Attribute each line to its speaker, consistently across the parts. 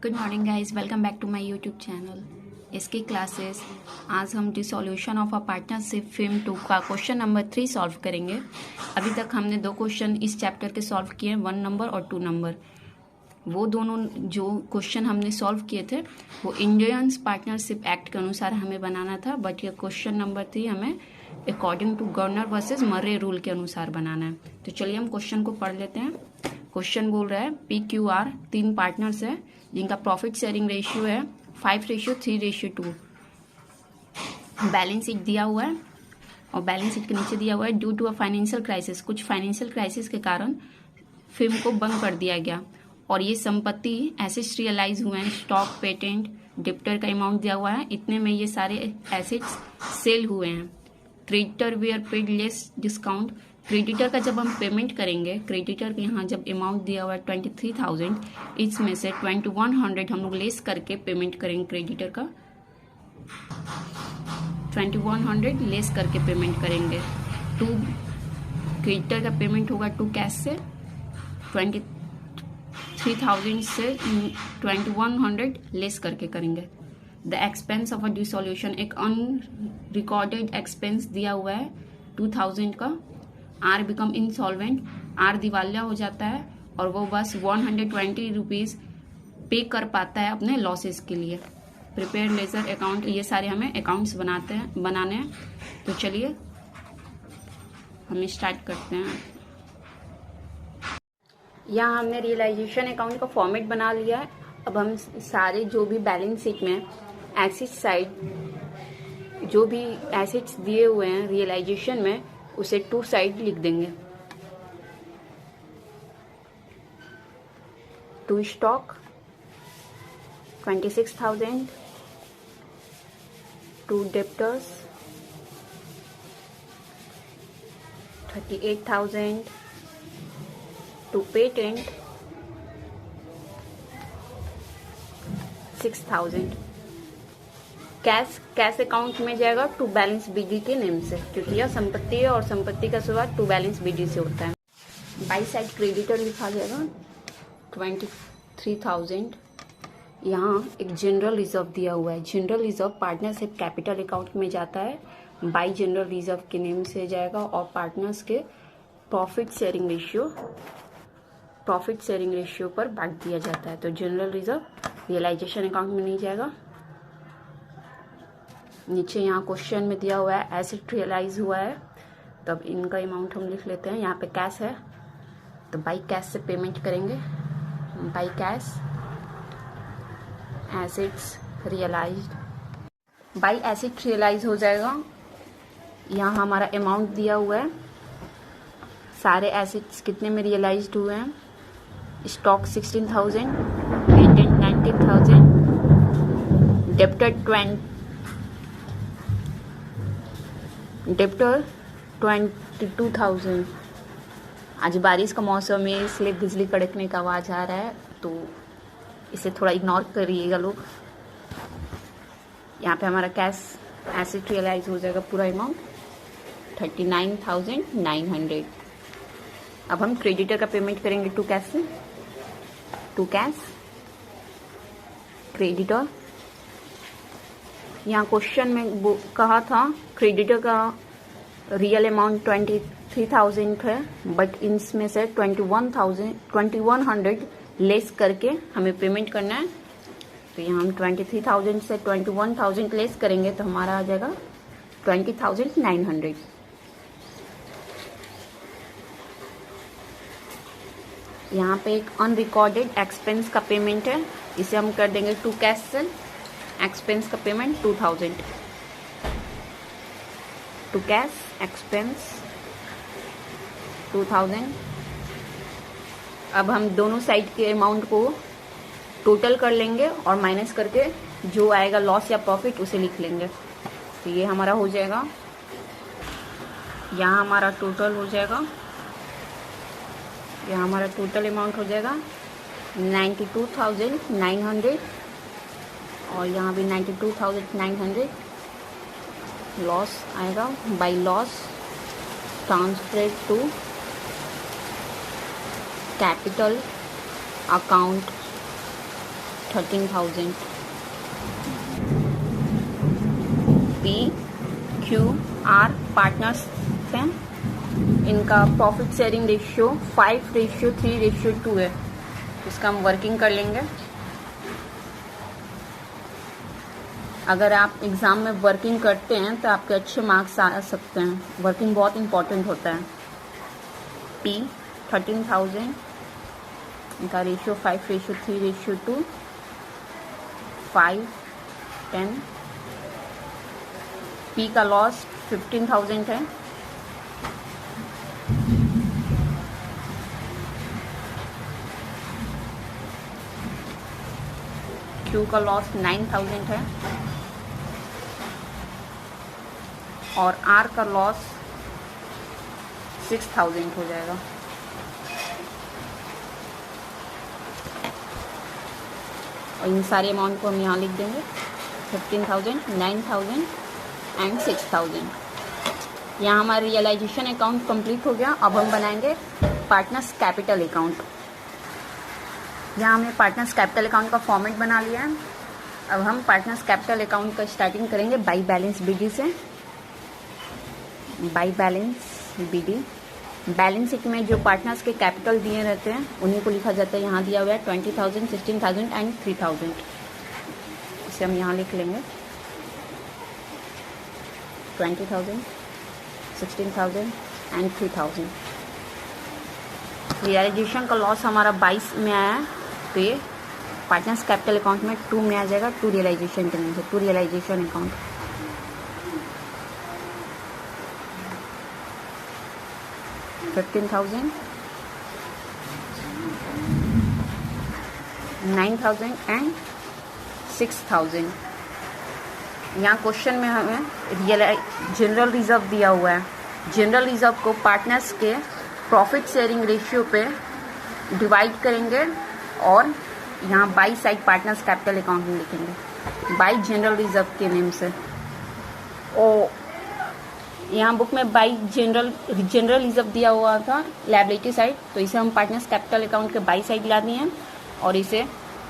Speaker 1: Good morning guys, welcome back to my YouTube channel इसकी classes. आज हम dissolution of a partnership firm 2 का question number 3 solve करेंगे। अभी तक हमने 2 क्वेश्चन इस चैप्टर के सॉल्व किए हैं, 1 नंबर और 2 नंबर। वो दोनों जो क्वेश्चन हमने सॉल्व किए थे वो इंडियन पार्टनरशिप एक्ट के अनुसार हमें बनाना था, बट ये क्वेश्चन नंबर 3 हमें according to Garner versus Murray rule के अनुसार बनाना है। तो चलिए हम क्वेश्चन को पढ़ लेते हैं। क्वेश्चन बोल रहा है PQR 3 पार्टनर्स है जिनका प्रॉफिट शेयरिंग रेशियो है 5:3:2। बैलेंस शीट दिया हुआ है और बैलेंस शीट के नीचे दिया हुआ है due to a financial crisis. कुछ फाइनेंशियल क्राइसिस के कारण फिल्म को बंद कर दिया गया और ये संपत्ति एसेट्स रियलाइज हुए हैं, स्टॉक, पेटेंट, डिप्टर का अमाउंट दिया हुआ है, इतने में ये सारे एसेट्स सेल हुए हैं। Creditor we are paid less discount. Creditor का जब हम पेमेंट करेंगे, क्रेडिटर के यहाँ जब अमाउंट दिया हुआ है 23,000, इसमें से 2100 हम लोग लेस करके पेमेंट करेंगे। क्रेडिटर का 2100 लेस करके पेमेंट करेंगे। क्रेडिटर का पेमेंट होगा 2 कैश से, 23,000 से 2100 लेस करके करेंगे। The expense of a dissolution, एक अनरिकॉर्डेड एक्सपेंस दिया हुआ है 2000 का। आर बिकम इंसॉल्वेंट, आर दिवालिया हो जाता है और वो बस 120 रुपीज़ पे कर पाता है अपने लॉसेस के लिए। प्रिपेयर लेजर अकाउंट, ये सारे हमें अकाउंट्स बनाने हैं। तो चलिए हम स्टार्ट करते हैं। यहाँ हमने रियलाइजेशन अकाउंट का फॉर्मेट बना लिया है। अब हम सारे जो भी बैलेंस शीट में एसेट साइड जो भी एसेट्स दिए हुए हैं रियलाइजेशन में, उसे 2 साइड लिख देंगे। To stock 26,000, to debtors 38,000, to patent 6,000। Cash account में जाएगा टू बैलेंस बीडी के नेम से, क्योंकि यह संपत्ति है और संपत्ति का शुरुआत टू बैलेंस बीडी से होता है। बाई साइड क्रेडिटर लिखा जाएगा 23,000। यहाँ एक जनरल रिजर्व दिया हुआ है। General reserve partnership capital account में जाता है, बाई जनरल रिजर्व के नेम से जाएगा और पार्टनर्स के प्रॉफिट शेयरिंग रेशियो पर बांट दिया जाता है। तो जनरल रिजर्व रियलाइजेशन अकाउंट में नहीं जाएगा। नीचे यहाँ क्वेश्चन में दिया हुआ है एसेट रियलाइज हुआ है, तब इनका अमाउंट हम लिख लेते हैं। यहाँ पे कैश है तो बाई कैश से पेमेंट करेंगे। By cash assets realized, by asset realize हो जाएगा। यहाँ हमारा अमाउंट दिया हुआ है, सारे एसेट्स कितने में रियलाइज्ड हुए हैं। Stock 16,000, patent 19,000, debtor 22,000। आज बारिश का मौसम है इसलिए बिजली कड़कने का आवाज़ आ रहा है, तो इसे थोड़ा इग्नोर करिएगा लोग। यहाँ पे हमारा कैश एसेट रियलाइज हो जाएगा पूरा अमाउंट 39,900। अब हम क्रेडिटर का पेमेंट करेंगे 2 कैश से। 2 कैश क्रेडिटर, यहाँ क्वेश्चन में कहा था क्रेडिटर का रियल अमाउंट 23,000 है, बट इसमें से 2100 लेस करके हमें पेमेंट करना है। तो यहाँ हम 23,000 से 21,000 लेस करेंगे तो हमारा आ जाएगा 20,900। यहाँ पे एक अनरिकॉर्डेड एक्सपेंस का पेमेंट है, इसे हम कर देंगे 2 कैश से। एक्सपेंस का पेमेंट 2,000, 2 कैश एक्सपेंस 2,000। अब हम दोनों साइड के अमाउंट को टोटल कर लेंगे और माइनस करके जो आएगा लॉस या प्रॉफिट उसे लिख लेंगे। तो ये हमारा हो जाएगा, यहाँ हमारा टोटल हो जाएगा, यहाँ हमारा टोटल अमाउंट हो जाएगा 92,900 और यहाँ भी 92,900। लॉस आएगा, by loss transfer to capital account 13,000। P Q R partners हैं, इनका प्रॉफिट शेयरिंग रेशियो 5:3:2 है। इसका हम वर्किंग कर लेंगे। अगर आप एग्ज़ाम में वर्किंग करते हैं तो आपके अच्छे मार्क्स आ सकते हैं। वर्किंग बहुत इम्पोर्टेंट होता है। P 13,000, इनका रेशियो 5:3:2, 5, 10। P का लॉस 15,000 है। Q का लॉस 9,000 है और R का लॉस 6,000 हो जाएगा। और इन सारे अमाउंट को हम यहाँ लिख देंगे, 15,000, 9,000 एंड 6,000। यहाँ हमारा रियलाइजेशन अकाउंट कंप्लीट हो गया। अब हम बनाएंगे पार्टनर्स कैपिटल अकाउंट। यहाँ हमने पार्टनर्स कैपिटल अकाउंट का फॉर्मेट बना लिया है। अब हम पार्टनर्स कैपिटल अकाउंट का स्टार्टिंग करेंगे बाई बैलेंस बीडी से। By balance BD, balance sheet में जो पार्टनर्स के कैपिटल दिए रहते हैं उन्हीं को लिखा जाता है। यहाँ दिया हुआ है 20,000, 16,000 एंड 3,000। इसे हम यहाँ लिख लेंगे 20,000, 16,000 एंड 3,000। रियलाइजेशन का लॉस हमारा 22 में आया है, तो ये पार्टनर्स कैपिटल अकाउंट में 2 में आ जाएगा। 2 रियलाइजेशन के नाम से 2 रियलाइजेशन अकाउंट। $15,000, 9,000 एंड 6,000। यहाँ क्वेश्चन में हमें जनरल रिजर्व दिया हुआ है। जनरल रिजर्व को पार्टनर्स के प्रॉफिट शेयरिंग रेशियो पे डिवाइड करेंगे और यहाँ by side partners capital account में लिखेंगे बाई जनरल रिजर्व के नेम से। ओ यहाँ बुक में बाई जनरल रिजर्व दिया हुआ था लायबिलिटी साइड, तो इसे हम पार्टनर्स कैपिटल अकाउंट के बाई साइड ला दिए हैं और इसे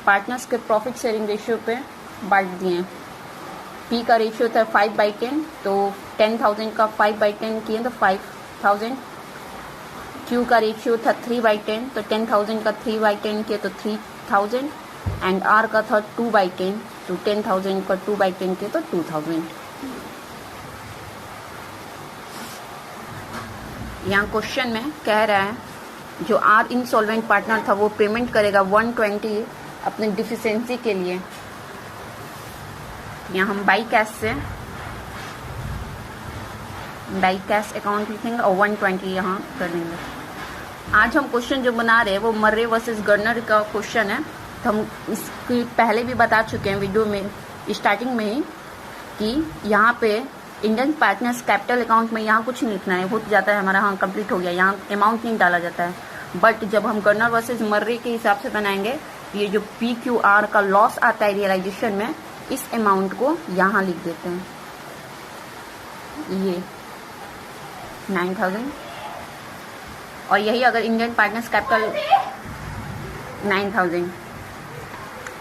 Speaker 1: पार्टनर्स के प्रॉफिट शेयरिंग रेशियो पे बांट दिए हैं। पी का रेशियो था 5/10, तो 10,000 का 5/10 किए तो 5,000। क्यू का रेशियो था 3/10, तो 10,000 का 3/10 किए तो 3,000 एंड आर का था 2/10, तो 10,000 का 2/10 किए तो 2,000। यहाँ क्वेश्चन में कह रहा है जो आर इंसॉल्वेंट पार्टनर था वो पेमेंट करेगा 120 अपने डिफिशियंसी के लिए। यहाँ हम बाई कैश अकाउंट लिखेंगे और 120 यहाँ कर देंगे। आज हम क्वेश्चन जो बना रहे हैं वो मर्रे वर्सेस गर्नर का क्वेश्चन है। तो हम इसकी पहले भी बता चुके हैं वीडियो में स्टार्टिंग में ही कि यहाँ पे इंडियन पार्टनर्स कैपिटल अकाउंट में यहाँ कुछ नहीं लिखना है, हो जाता है हमारा। हाँ कंप्लीट हो गया, यहाँ अमाउंट नहीं डाला जाता है। बट जब हम गर्नर वर्सेस मर्रे के हिसाब से बनाएंगे, ये जो PQR का लॉस आता है रियलाइजेशन में, इस अमाउंट को यहाँ लिख देते हैं। ये 9,000 और यही अगर इंडियन पार्टनर्स कैपिटल 9,000।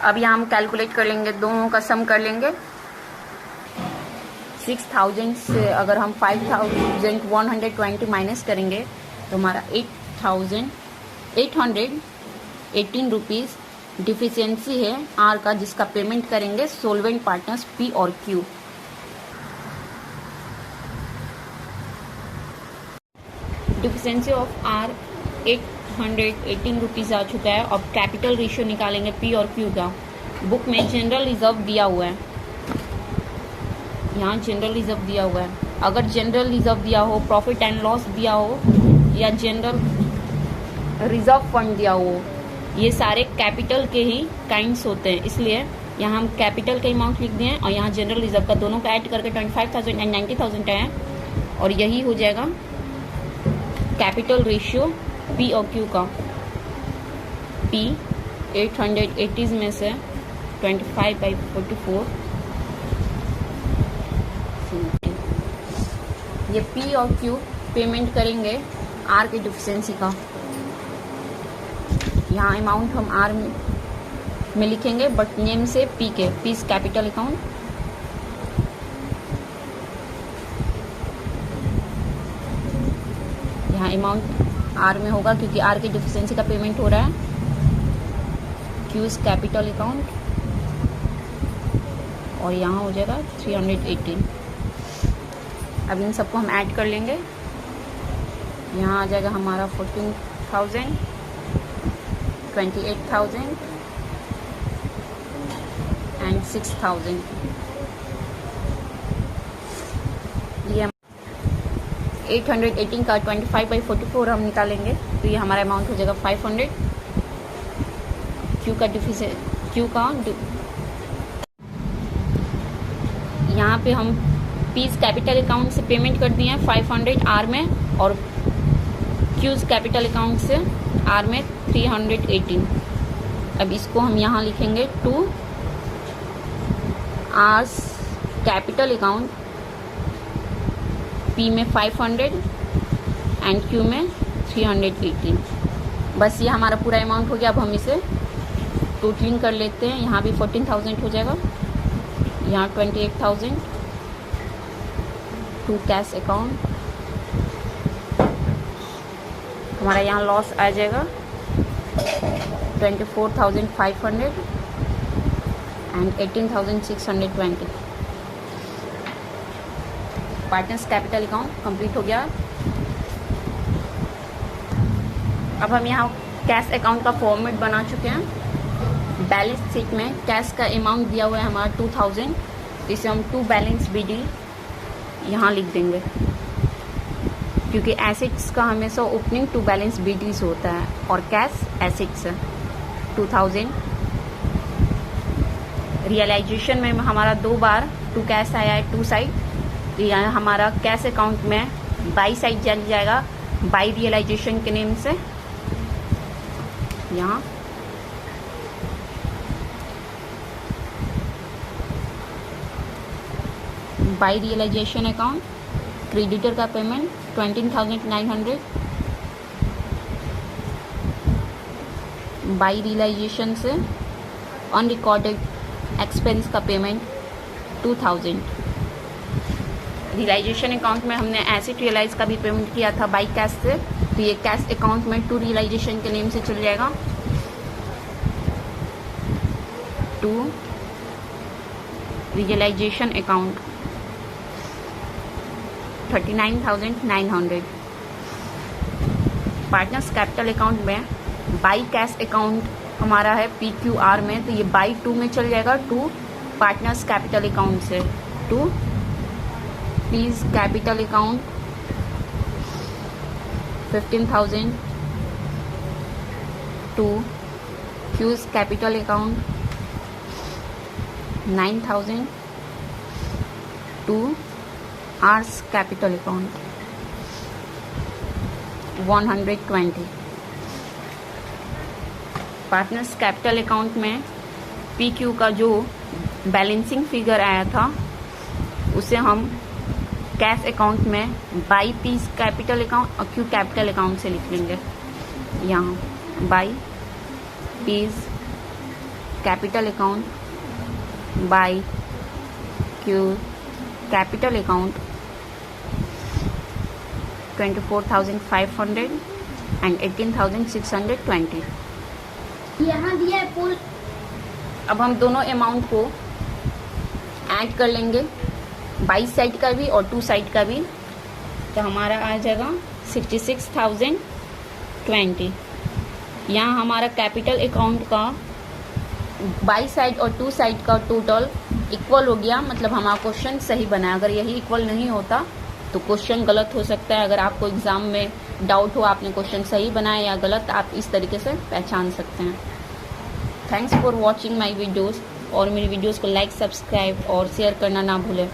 Speaker 1: अब यहाँ हम कैलकुलेट कर लेंगे, दोनों का सम कर लेंगे। 6,000 से अगर हम 5,120 माइनस करेंगे तो हमारा 8,818 रुपीज़ डिफिशियंसी है आर का, जिसका पेमेंट करेंगे सोलवेंट पार्टनर्स पी और Q. Deficiency of R 818 rupees आ चुका है। अब कैपिटल रेशियो निकालेंगे पी और क्यू का। बुक में जनरल रिजर्व दिया हुआ है, यहाँ जनरल रिजर्व दिया हुआ है। अगर जनरल रिजर्व दिया हो, प्रॉफिट एंड लॉस दिया हो या जनरल रिजर्व फंड दिया हो, ये सारे कैपिटल के ही काइंड्स होते हैं, इसलिए यहाँ हम कैपिटल का अमाउंट लिख दिए हैं और यहाँ जनरल रिजर्व का दोनों का ऐड करके 25,000 एंड 90,000 है और यही हो जाएगा कैपिटल रेशियो पी और क्यू का। पी 880 में से 25/44, ये पी और क्यू पेमेंट करेंगे आर की डिफिशियंसी का। यहाँ अमाउंट हम आर में में लिखेंगे, बट नेम से पी के, पीस कैपिटल अकाउंट। यहाँ अमाउंट आर में होगा क्योंकि आर की डिफिशिएंसी का पेमेंट हो रहा है। क्यूज कैपिटल अकाउंट और यहाँ हो जाएगा 318। अब इन सबको हम ऐड कर लेंगे। यहाँ आ जाएगा हमारा 14,000, 28,000 एंड 6,000। ये 818 का 25/44 हम निकालेंगे तो ये हमारा अमाउंट हो जाएगा 500। क्यू का यहाँ पे हम पीस कैपिटल अकाउंट से पेमेंट कर दिए हैं 500 आर में, और क्यूज कैपिटल अकाउंट से आर में 318। अब इसको हम यहाँ लिखेंगे to R's capital account, P में 500 एंड क्यू में 318। बस ये हमारा पूरा अमाउंट हो गया। अब हम इसे टोटलिंग कर लेते हैं। यहाँ भी 14,000 हो जाएगा, यहाँ 28,000 टू कैश अकाउंट। हमारा यहाँ लॉस आ जाएगा 24,500 and 18,620। Partners capital account complete हो गया। अब हम यहाँ कैश अकाउंट का फॉर्मेट बना चुके हैं। बैलेंस शीट में कैश का अमाउंट दिया हुआ है हमारा 2,000, इसे हम टू बैलेंस BD यहाँ लिख देंगे क्योंकि एसेट्स का हमेशा ओपनिंग टू बैलेंस BDs होता है और कैश एसेट्स है। 2,000 रियलाइजेशन में हमारा 2 बार टू कैश आया है, टू साइड, तो यहाँ हमारा कैश अकाउंट में बाई साइड चल जाएगा बाई रियलाइजेशन के नेम से। यहाँ बाई रियलाइजेशन अकाउंट, क्रेडिटर का पेमेंट 20,900, बाई रियलाइजेशन से अनरिकॉर्डेड एक्सपेंस का पेमेंट 2,000। रियलाइजेशन अकाउंट में हमने एसेट रियलाइज का भी पेमेंट किया था बाई कैश से, तो ये कैश अकाउंट में टू रियलाइजेशन के नेम से चल जाएगा। To realization account 39,900। Partners capital account में बाई कैश अकाउंट हमारा है PQR में, तो ये बाई टू में चल जाएगा टू पार्टनर्स कैपिटल अकाउंट से। To P's capital account 15,000 to Q's capital account 9,000 to R's capital account 120। Partners capital account में PQ का जो बैलेंसिंग फिगर आया था उसे हम कैश अकाउंट में बाई पीस कैपिटल अकाउंट और क्यू कैपिटल अकाउंट से लिख लेंगे। यहाँ by piece capital account by Q capital account 24,500 and 18,620।
Speaker 2: यहाँ दिया है पुल।
Speaker 1: अब हम दोनों अमाउंट को ऐड कर लेंगे, बाई साइड का भी और टू साइड का भी, तो हमारा आ जाएगा 66,020। यहाँ हमारा कैपिटल अकाउंट का बाई साइड और टू साइड का टोटल इक्वल हो गया, मतलब हमारा क्वेश्चन सही बना। अगर यही इक्वल नहीं होता तो क्वेश्चन गलत हो सकता है। अगर आपको एग्जाम में डाउट हो आपने क्वेश्चन सही बनाया या गलत, आप इस तरीके से पहचान सकते हैं। Thanks for watching my videos, और मेरी वीडियोज़ को लाइक, सब्सक्राइब और शेयर करना ना भूलें।